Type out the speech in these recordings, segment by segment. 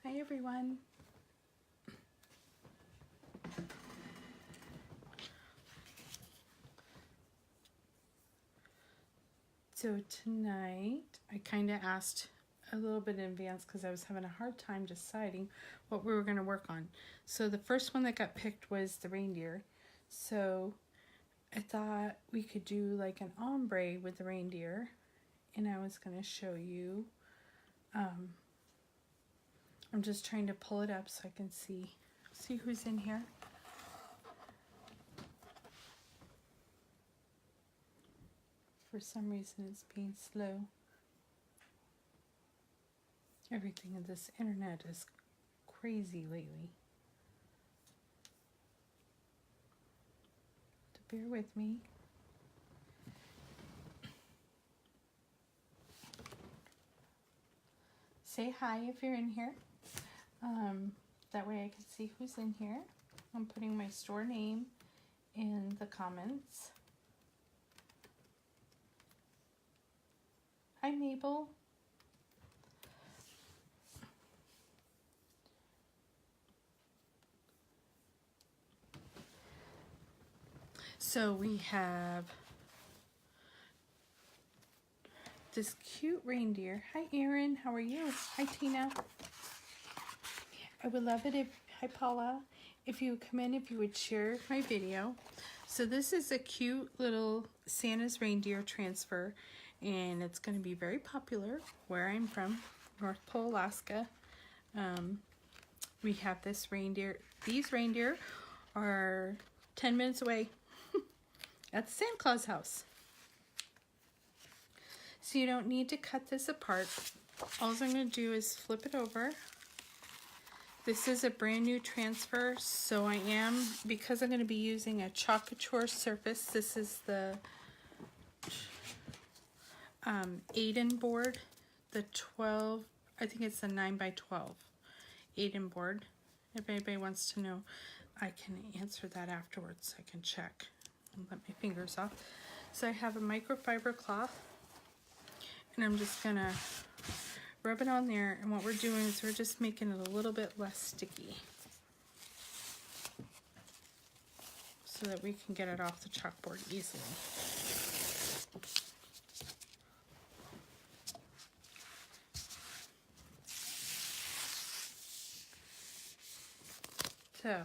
Hi everyone. So tonight I kind of asked a little bit in advance because I was having a hard time deciding what we were going to work on. So the first one that got picked was the reindeer. So I thought we could do like an ombre with the reindeer, and I was going to show you. I'm just trying to pull it up so I can see who's in here. For some reason it's being slow. Everything in this internet is crazy lately. So bear with me. Say hi if you're in here. That way I can see who's in here. I'm putting my store name in the comments. Hi Mabel. So we have this cute reindeer. Hi Erin, how are you? Hi Tina. I would love it if, hi Paula, if you would come in, if you would share my video. So this is a cute little Santa's reindeer transfer, and it's going to be very popular where I'm from, North Pole, Alaska. We have this reindeer. These reindeer are 10 minutes away at the Santa Claus house. So you don't need to cut this apart. All I'm going to do is flip it over. This is a brand new transfer, so because I'm going to be using a Couture surface, this is the Aiden board, the 12, I think it's the 9x12 Aiden board. If anybody wants to know, I can answer that afterwards. I can check and let my fingers off. So I have a microfiber cloth, and I'm just going to rub it on there, and what we're doing is we're just making it a little bit less sticky so that we can get it off the chalkboard easily. So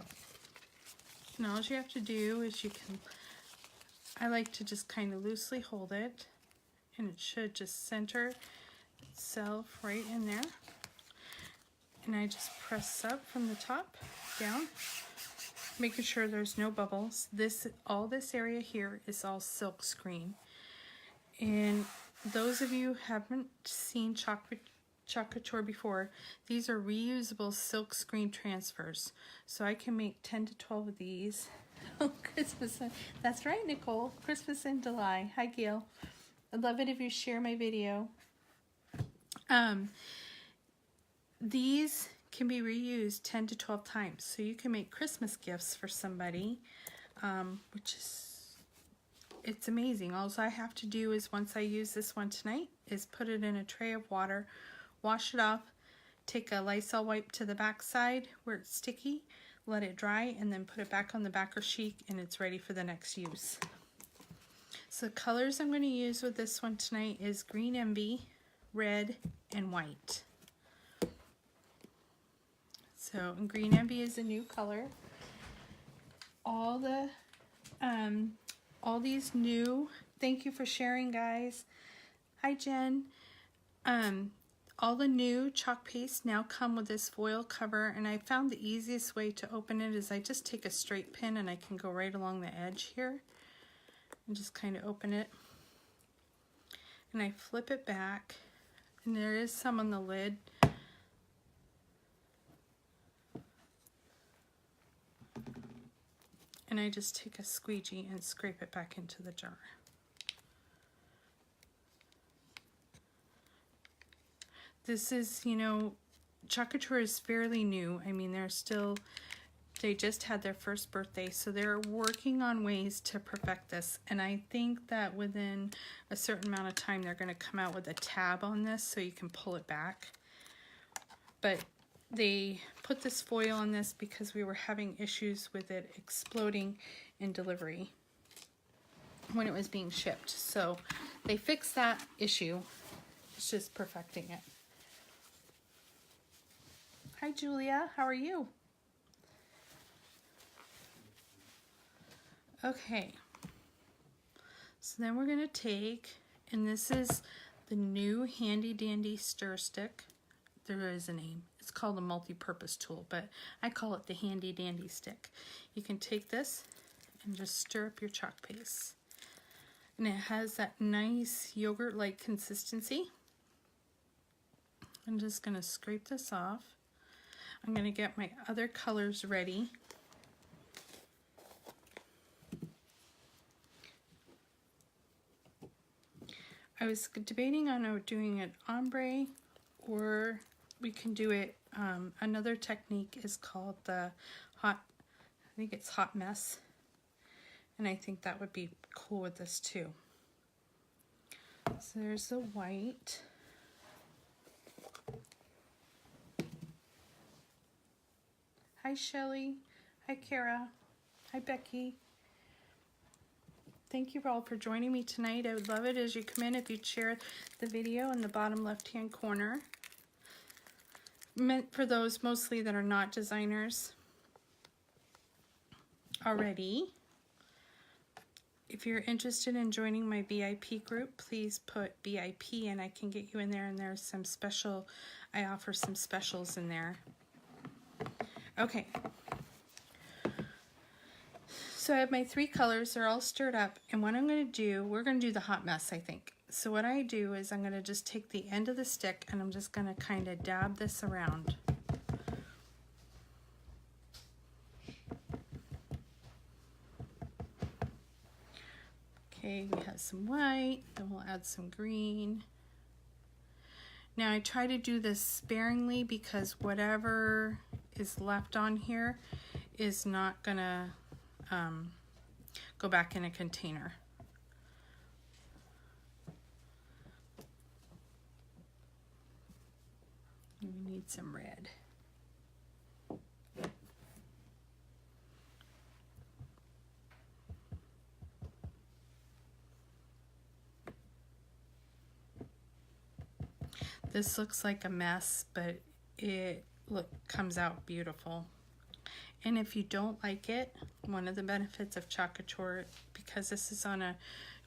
now all you have to do is I like to just kind of loosely hold it, and it should just center itself right in there. And I just press up from the top down, making sure there's no bubbles. All this area here is all silk screen. And those of you who haven't seen Couture before, these are reusable silk screen transfers. So I can make 10 to 12 of these. Oh, Christmas. That's right, Nicole. Christmas in July. Hi, Gail. I'd love it if you share my video. These can be reused 10 to 12 times. So you can make Christmas gifts for somebody, it's amazing. All I have to do is, once I use this one tonight, is put it in a tray of water, wash it off, take a Lysol wipe to the back side where it's sticky, let it dry, and then put it back on the backer sheet, and it's ready for the next use. So the colors I'm going to use with this one tonight is Green Envy, red, and white. So Green Envy is a new color. All these new, thank you for sharing, guys. Hi Jen. All the new chalk paste now come with this foil cover, and I found the easiest way to open it is I just take a straight pin and I can go right along the edge here and just kind of open it, and I flip it back, and there is some on the lid. And I just take a squeegee and scrape it back into the jar. This is, Couture is fairly new. I mean, they just had their first birthday, so they're working on ways to perfect this. And I think that within a certain amount of time, they're going to come out with a tab on this so you can pull it back. But they put this foil on this because we were having issues with it exploding in delivery when it was being shipped. So they fixed that issue. It's just perfecting it. Hi Julia, how are you? Okay. So then we're going to take, and this is the new handy dandy stir stick. There is a name. It's called a multi-purpose tool, but I call it the handy dandy stick. You can take this and just stir up your chalk paste. And it has that nice yogurt-like consistency. I'm just going to scrape this off. I'm going to get my other colors ready. I was debating on doing it ombre, or we can do it, another technique is called the hot, I think it's hot mess. And I think that would be cool with this too. So there's the white. Hi Shelly. Hi Kara. Hi Becky. Thank you all for joining me tonight. I would love it as you come in if you'd share the video in the bottom left-hand corner. Meant for those mostly that are not designers already. If you're interested in joining my VIP group, please put VIP and I can get you in there, and there's some special, I offer some specials in there. Okay. So I have my 3 colors, they're all stirred up, and what I'm going to do, we're going to do the hot mess, I think. So what I do is I'm going to just take the end of the stick and I'm just going to kind of dab this around. Okay, we have some white, then we'll add some green. Now I try to do this sparingly because whatever is left on here is not gonna go back in a container. We need some red. This looks like a mess, but it comes out beautiful. And if you don't like it, one of the benefits of Couture, because this is on a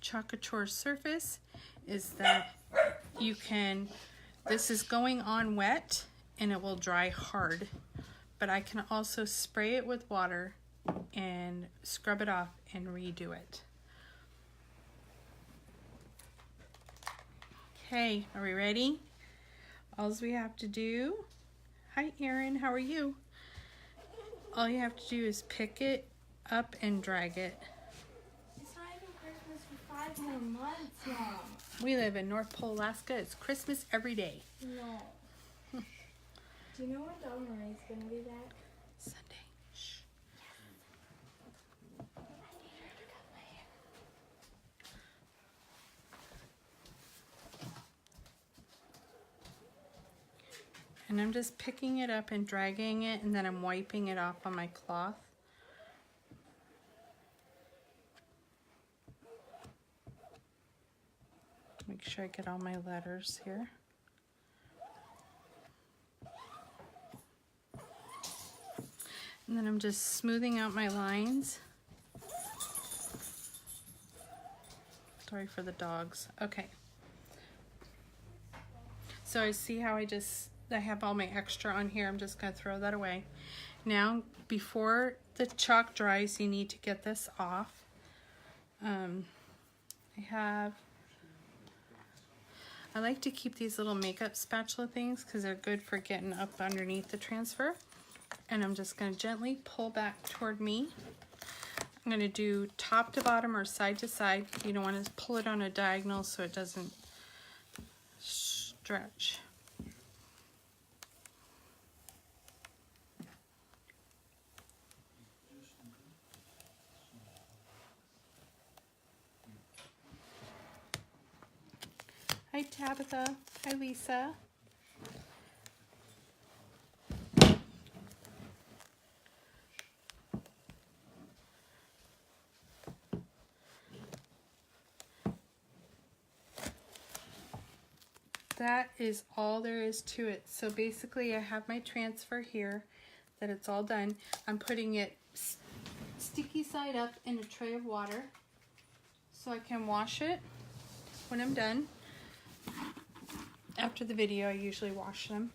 Couture surface, is that you can, this is going on wet and it will dry hard, but I can also spray it with water and scrub it off and redo it. Okay, are we ready? All we have to do, hi Erin, how are you? All you have to do is pick it up and drag it. It's not even Christmas for 5 more months, Mom. We live in North Pole, Alaska. It's Christmas every day. No. Do you know when Dog Marie's gonna be back? Sunday. Shh. I need her to cut my hair. And I'm just picking it up and dragging it, and then I'm wiping it off on my cloth. Make sure I get all my letters here. And then I'm just smoothing out my lines. Sorry for the dogs. Okay. So I see how I have all my extra on here. I'm just going to throw that away. Now, before the chalk dries, you need to get this off. I like to keep these little makeup spatula things because they're good for getting up underneath the transfer. And I'm just going to gently pull back toward me. I'm going to do top to bottom or side to side. You don't want to pull it on a diagonal so it doesn't stretch. Hi Tabitha. Hi Lisa. that is all there is to it. So basically I have my transfer here, that it's all done. I'm putting it sticky side up in a tray of water so I can wash it when I'm done. After the video, I usually wash them.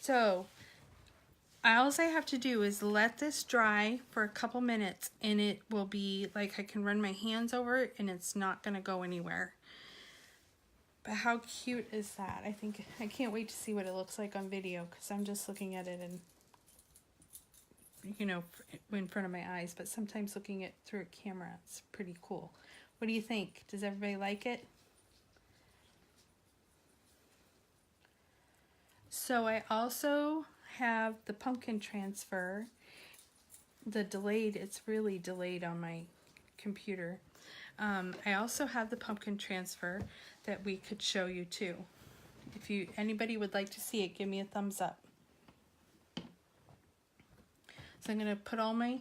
So all I have to do is let this dry for a couple minutes, and it will be like I can run my hands over it and it's not going to go anywhere. But how cute is that? I can't wait to see what it looks like on video, because I'm just looking at it and, you know, in front of my eyes. But sometimes looking at through a camera, it's pretty cool. What do you think? Does everybody like it? So I also have the pumpkin transfer. It's really delayed on my computer. I also have the pumpkin transfer that we could show you too. If anybody would like to see it, give me a thumbs up. So I'm going to put all my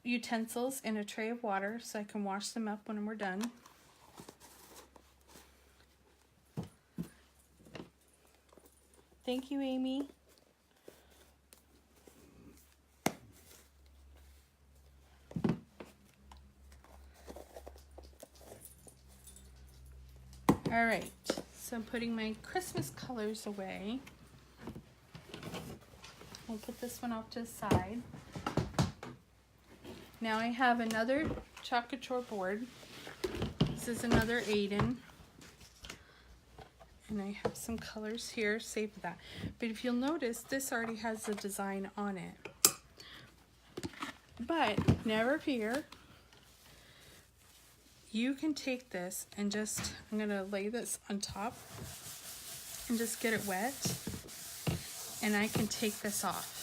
utensils in a tray of water so I can wash them up when we're done. Thank you, Amy. All right, so I'm putting my Christmas colors away. We'll put this one off to the side. Now I have another Couture board. This is another Aiden. And I have some colors here, save that. But if you'll notice, this already has a design on it. But never fear. You can take this and I'm gonna lay this on top and just get it wet. And I can take this off.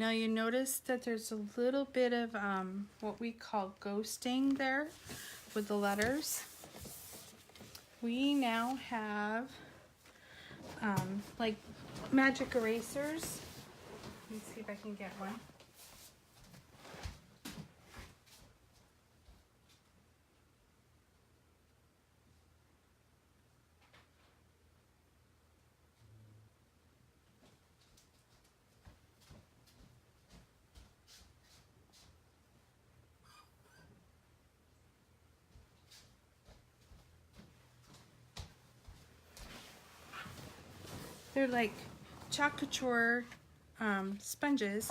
Now you notice that there's a little bit of what we call ghosting there with the letters. We now have like magic erasers. Let me see if I can get one. They're like Couture sponges,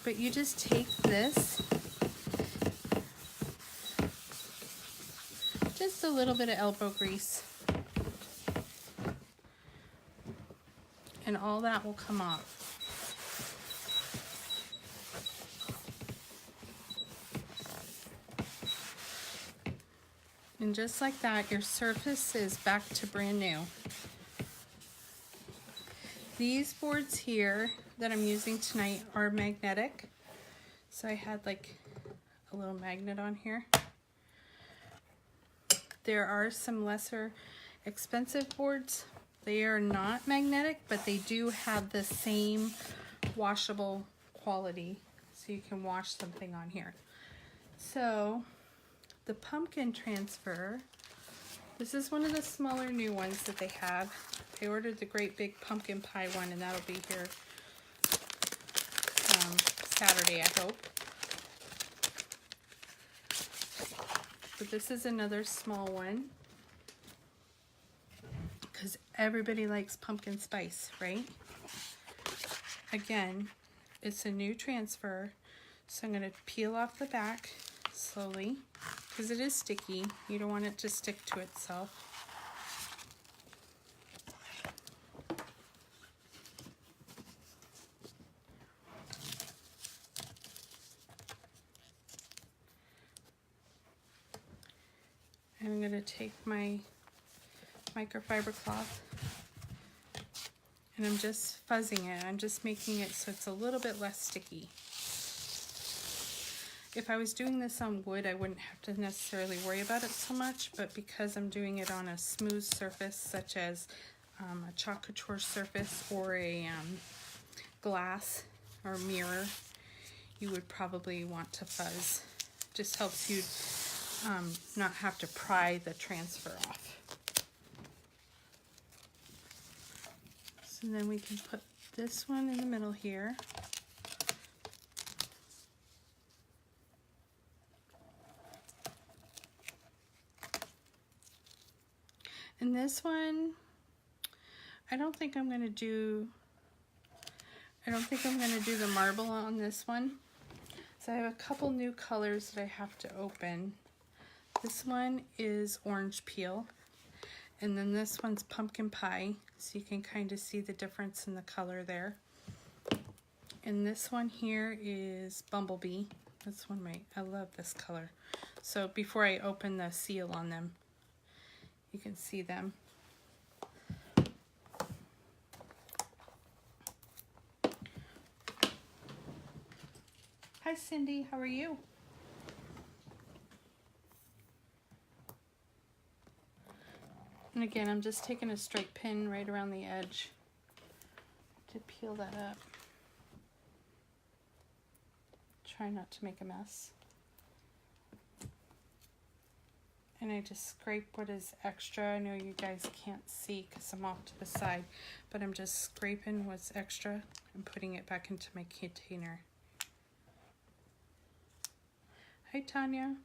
but you just take this, just a little bit of elbow grease, and all that will come off. And just like that, your surface is back to brand new. These boards here that I'm using tonight are magnetic. So I had like a little magnet on here. There are some lesser expensive boards. They are not magnetic, but they do have the same washable quality. So you can wash something on here. So the pumpkin transfer, this is one of the smaller new ones that they have. I ordered the great big pumpkin pie one, and that'll be here Saturday, I hope. But this is another small one, because everybody likes pumpkin spice, right? Again, it's a new transfer, so I'm going to peel off the back slowly, because it is sticky. You don't want it to stick to itself. And I'm going to take my microfiber cloth and I'm just fuzzing it. I'm just making it so it's a little bit less sticky. If I was doing this on wood, I wouldn't have to necessarily worry about it so much, but because I'm doing it on a smooth surface, such as a chalk couture surface or a glass or mirror, you would probably want to fuzz. Just helps you not have to pry the transfer off. So then we can put this one in the middle here. And this one, I don't think I'm going to do the marble on this one. So I have a couple new colors that I have to open. This one is orange peel, and then this one's pumpkin pie, so you can kind of see the difference in the color there. And this one here is bumblebee. That's one of I love this color. So before I open the seal on them, you can see them. Hi Cindy, how are you? And again, I'm just taking a straight pin right around the edge to peel that up. Try not to make a mess. And I just scrape what is extra. I know you guys can't see because I'm off to the side, but I'm just scraping what's extra and putting it back into my container. Hi Tanya.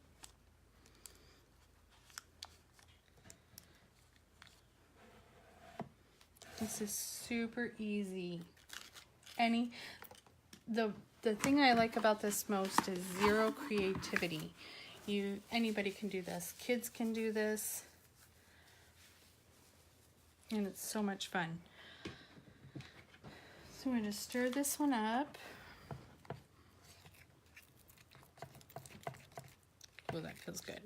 This is super easy. The thing I like about this most is zero creativity. Anybody can do this. Kids can do this. And it's so much fun. So I'm going to stir this one up. Oh, that feels good.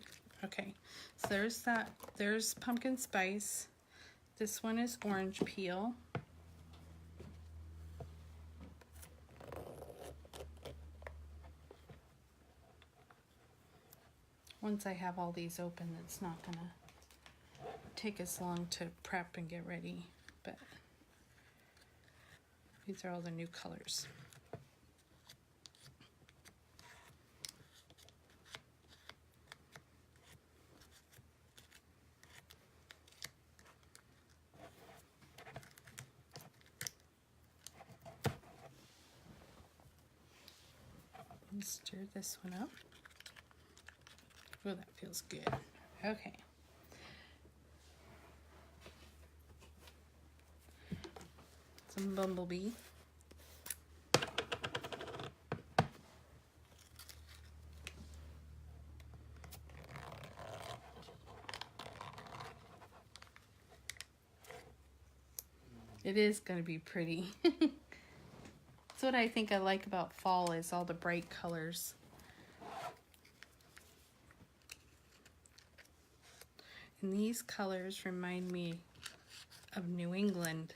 Okay, so there's that. There's pumpkin spice. This one is orange peel. Once I have all these open, it's not gonna take as long to prep and get ready, but these are all the new colors. And stir this one up. Oh, that feels good. Okay. Some bumblebee. It is going to be pretty. That's what I think I like about fall is all the bright colors. And these colors remind me of New England.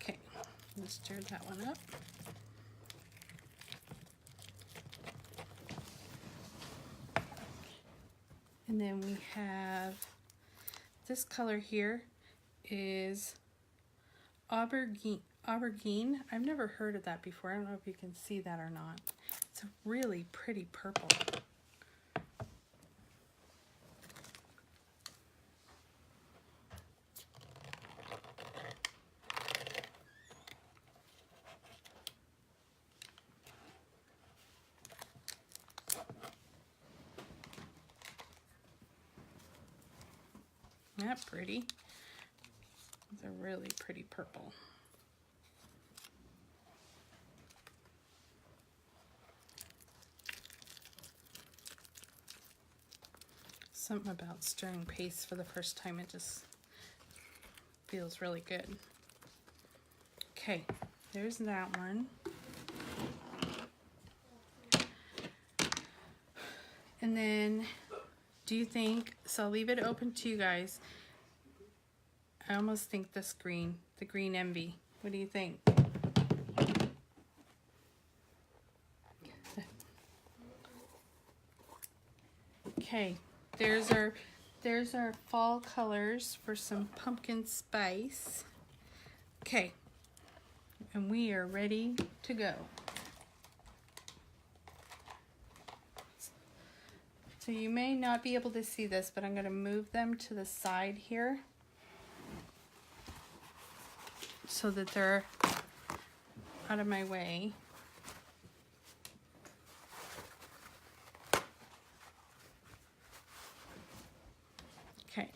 Okay, let's stir that one up. And then we have this color here is aubergine. I've never heard of that before. I don't know if you can see that or not. It's a really pretty purple. Isn't that pretty? It's a really pretty purple. Something about stirring paste for the first time, it just feels really good. Okay, there's that one. And then Do you think, so I'll leave it open to you guys. I almost think this green, the green envy. What do you think? Okay, there's our fall colors for some pumpkin spice. Okay, and we are ready to go. So you may not be able to see this, but I'm going to move them to the side here so that they're out of my way. Okay.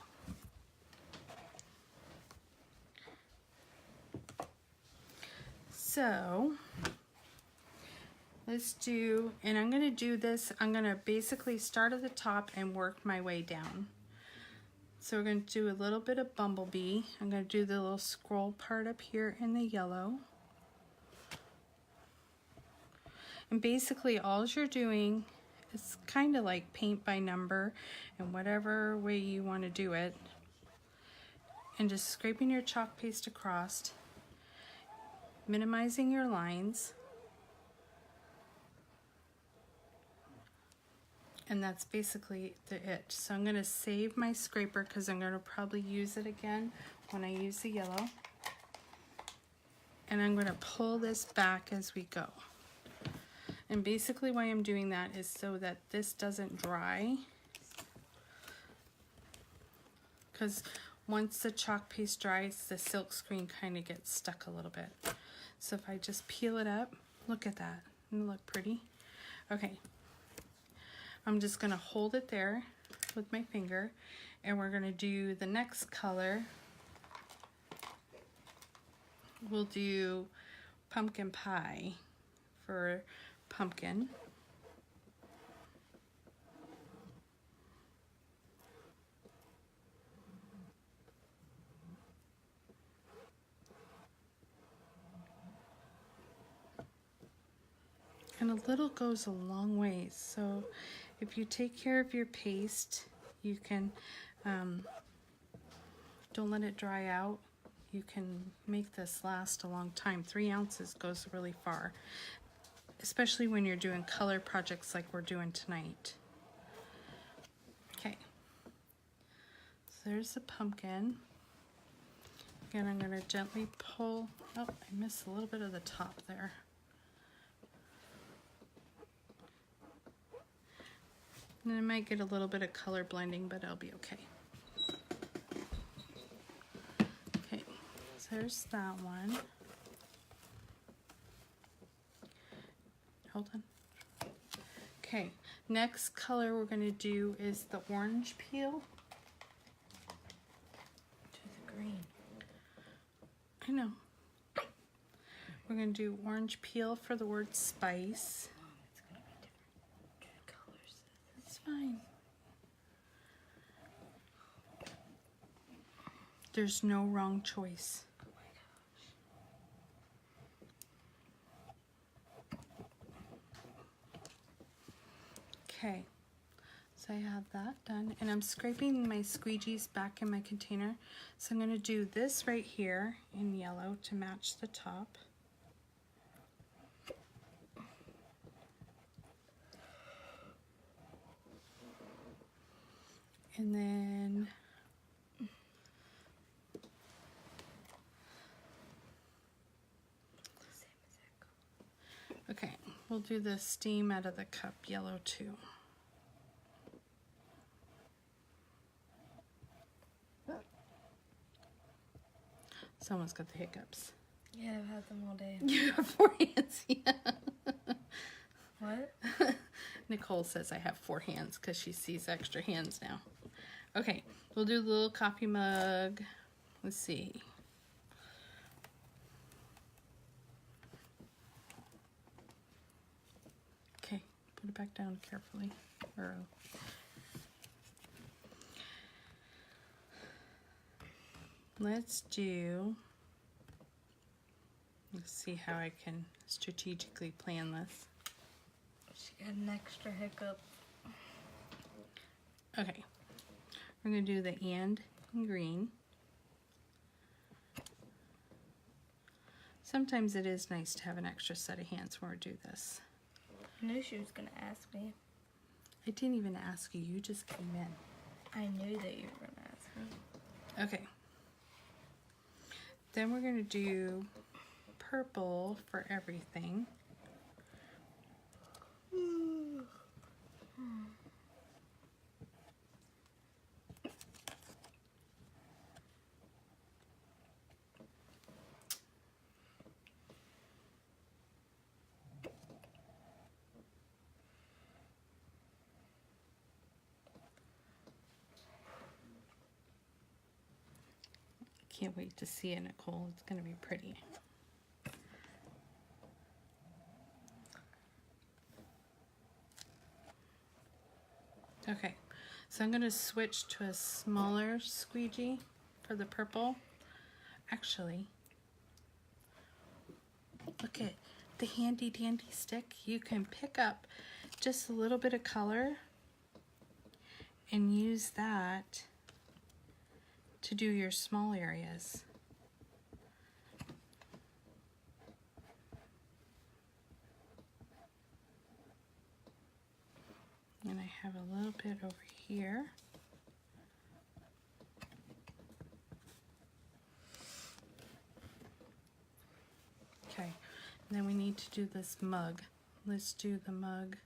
So let's do, and I'm going to do this, I'm going to basically start at the top and work my way down. So we're going to do a little bit of bumblebee. I'm going to do the little scroll part up here in the yellow. And basically all you're doing is kind of like paint by number and whatever way you want to do it. And just scraping your chalk paste across, minimizing your lines. And that's basically it. So I'm going to save my scraper because I'm going to probably use it again when I use the yellow. And I'm going to pull this back as we go. And basically why I'm doing that is so that this doesn't dry. Because once the chalk paste dries, the silk screen kind of gets stuck a little bit. So if I just peel it up, look at that. Doesn't it look pretty? Okay. I'm just going to hold it there with my finger, and we're going to do the next color. We'll do pumpkin pie for pumpkin. And a little goes a long way. So if you take care of your paste, you can, don't let it dry out. You can make this last a long time. 3 ounces goes really far, especially when you're doing color projects like we're doing tonight. Okay, so there's the pumpkin. Again, I'm going to gently pull, oh, I missed a little bit of the top there. And I might get a little bit of color blending, but I'll be okay. Okay, so there's that one. Hold on. Okay, next color we're going to do is the orange peel. To the green. I know. We're going to do orange peel for the word spice. Fine. There's no wrong choice. Oh my gosh. Okay, so I have that done, and I'm scraping my squeegees back in my container. So I'm going to do this right here in yellow to match the top. And then okay, we'll do the steam out of the cup yellow too. Someone's got the hiccups. Yeah, I've had them all day. You have 4 hands, yeah. What? Nicole says I have 4 hands because she sees extra hands now. Okay, we'll do the little coffee mug. Let's see. Okay, put it back down carefully. Let's see how I can strategically plan this. She got an extra hiccup. Okay, we're going to do the and in green. Sometimes it is nice to have an extra set of hands when we do this. I knew she was gonna ask me. I didn't even ask you, you just came in. I knew that you were gonna ask me. Okay. Then we're going to do purple for everything. Can't wait to see it, Nicole. It's going to be pretty. Okay, so I'm going to switch to a smaller squeegee for the purple. Actually, look at the handy dandy stick. You can pick up just a little bit of color and use that to do your small areas. And I have a little bit over here. Okay, and then we need to do this mug. Let's do the mug.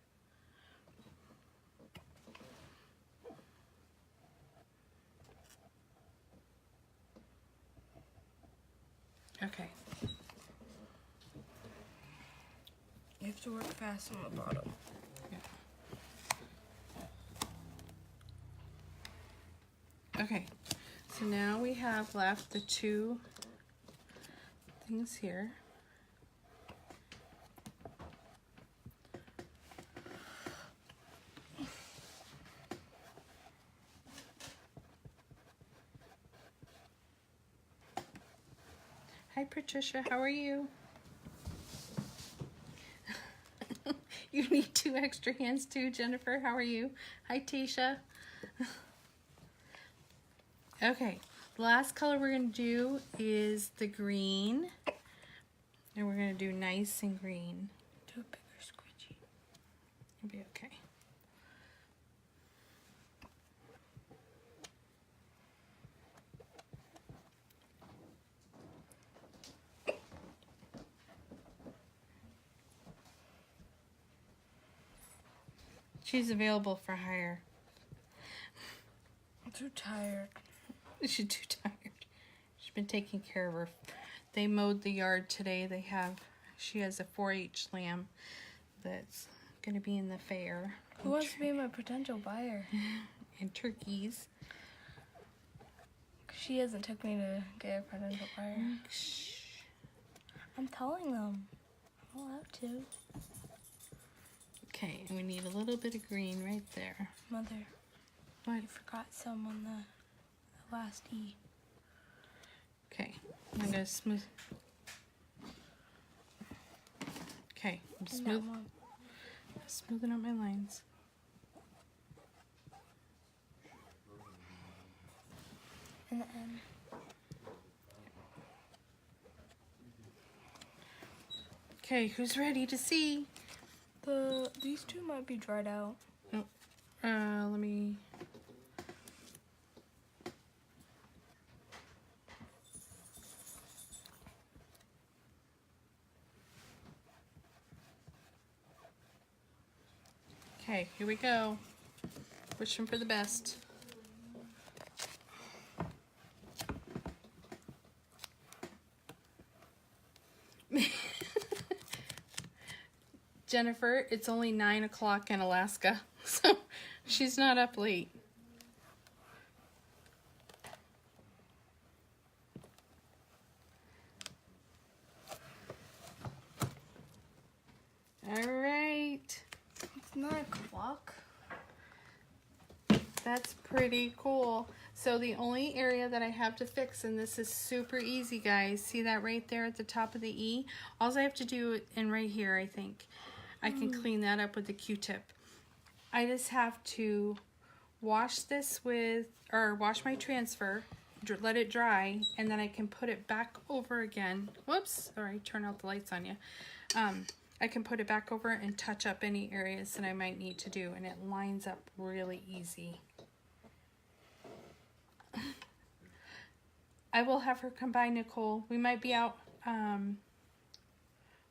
Okay. You have to work fast on the bottom. Okay, so now we have left the two things here. Hi Patricia, how are you? You need 2 extra hands too, Jennifer. How are you? Hi Tasha. Okay, the last color we're going to do is the green. And we're going to do nice and green. Do a bigger squidgy. It'll be okay. She's available for hire. I'm too tired. She's too tired. She's been taking care of her. They mowed the yard today. She has a 4-H lamb that's going to be in the fair. Who wants to be my potential buyer? And turkeys. She hasn't took me to get a potential buyer. Shh. I'm telling them. I'm allowed to. Okay, and we need a little bit of green right there. Mother, What? you forgot some on the last E. Okay, I'm going to smooth. Okay, I'm And that one. smoothing out my lines. And the M. Okay, who's ready to see? These two might be dried out. Let me... Okay, here we go. Wishing for the best. Jennifer, it's only 9 o'clock in Alaska, so she's not up late. All right. It's 9 o'clock. That's pretty cool. So the only area that I have to fix, and this is super easy, guys. See that right there at the top of the E? All I have to do, and right here, I think, I can clean that up with the Q-tip. I just have to wash this with, or wash my transfer, let it dry, and then I can put it back over again. Whoops, sorry, turn out the lights on you. I can put it back over and touch up any areas that I might need to do, and it lines up really easy. I will have her come by, Nicole. We might be out,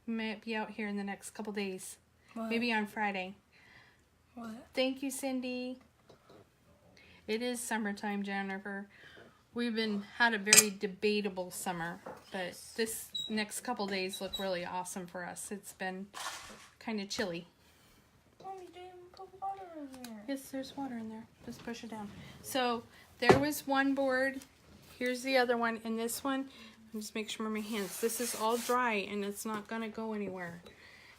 here in the next couple days. What? Maybe on Friday. What? Thank you, Cindy. It is summertime, Jennifer. We've had a very debatable summer, but this next couple days look really awesome for us. It's been kind of chilly. Mommy didn't put water in there. Yes, there's water in there. Just push it down. So there was one board. Here's the other one. And this one, just make sure my hands. This is all dry and it's not going to go anywhere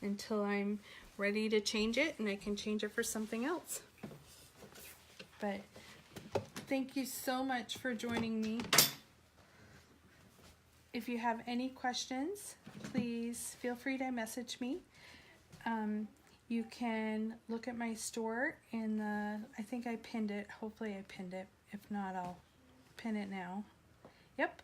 until I'm ready to change it, and I can change it for something else. But thank you so much for joining me. If you have any questions, please feel free to message me. You can look at my store in the, I think I pinned it. Hopefully I pinned it. If not, I'll pin it now. Yep.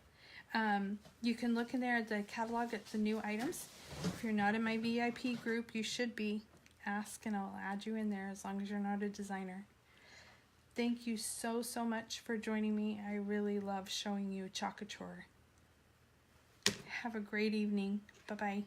You can look in there at the catalog at the new items. If you're not in my VIP group, you should be. Ask and I'll add you in there as long as you're not a designer. Thank you so, so much for joining me. I really love showing you Couture. Have a great evening. Bye-bye.